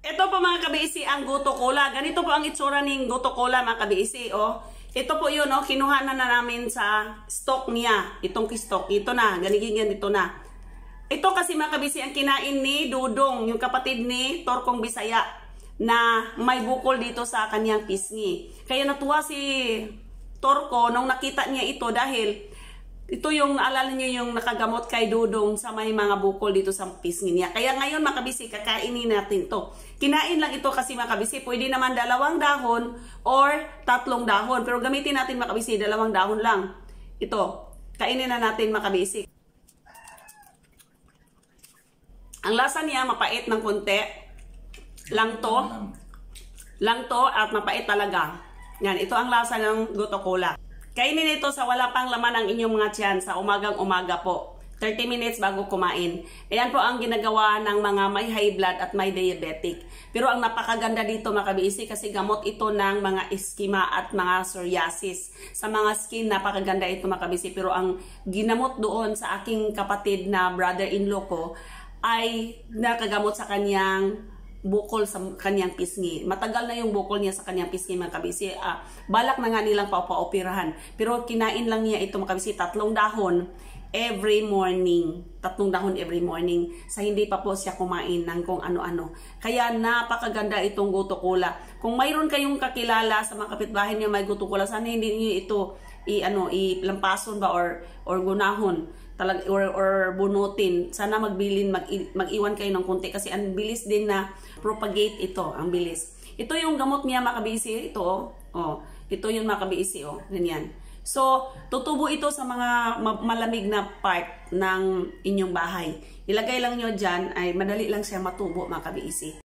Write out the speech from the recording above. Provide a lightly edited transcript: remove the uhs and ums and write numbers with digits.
Ito po mga kabiisi ang goto cola. Ganito po ang itsura ng goto cola mga kabiisi. Oh. Ito po yun, oh, kinuha na namin sa stock niya. Itong stock, ito na, ganigin ito na. Ito kasi mga kabisi ang kinain ni Dudong, yung kapatid ni Torkong Bisaya, na may bukol dito sa kanyang pisngi. Kaya natuwa si Torko nung nakita niya ito dahil ito yung, alala niyo yung nakagamot kay Dudong sa may mga bukol dito sa pisngi niya. Kaya ngayon mga kabisi, kakainin natin to. Kinain lang ito kasi mga kabisi, pwede naman 2 dahon or 3 dahon. Pero gamitin natin mga kabisi, 2 dahon lang. Ito, kainin na natin mga kabisi. Ang lasa niya, mapait ng konti. Lang to at mapait talaga. Yan, ito ang lasa ng goto cola. Kainin ito sa wala pang laman ang inyong mga tiyan sa umagang-umaga po. 30 minutes bago kumain. Ayan po ang ginagawa ng mga may high blood at may diabetic. Pero ang napakaganda dito mga kabiisi kasi gamot ito ng mga eczema at mga psoriasis. Sa mga skin, napakaganda ito mga kabiisi. Pero ang ginamot doon sa aking kapatid na brother-in-law ko ay nakagamot sa kanyang bukol sa kanyang pisngi. Matagal na yung bukol niya sa kanyang pisngi mga kabisi. Balak na nga nilang papaoperahan. Pero kinain lang niya ito mga kabisi, 3 dahon every morning. 3 dahon every morning. Sa hindi pa po siya kumain ng kung ano-ano. Kaya napakaganda itong goto cola. Kung mayroon kayong kakilala sa mga kapitbahay niyo may goto cola, sana hindi niyo ito ilampason ba or gunahon or bunutin. Sana mag-iwan kayo ng konti kasi ang bilis din na propagate ito, ang bilis. Ito yung gamot niya mga kabisi, ito ito yung mga kabisi, ganyan. So, tutubo ito sa mga malamig na part ng inyong bahay. Ilagay lang nyo dyan, ay madali lang siya matubo mga kabisi.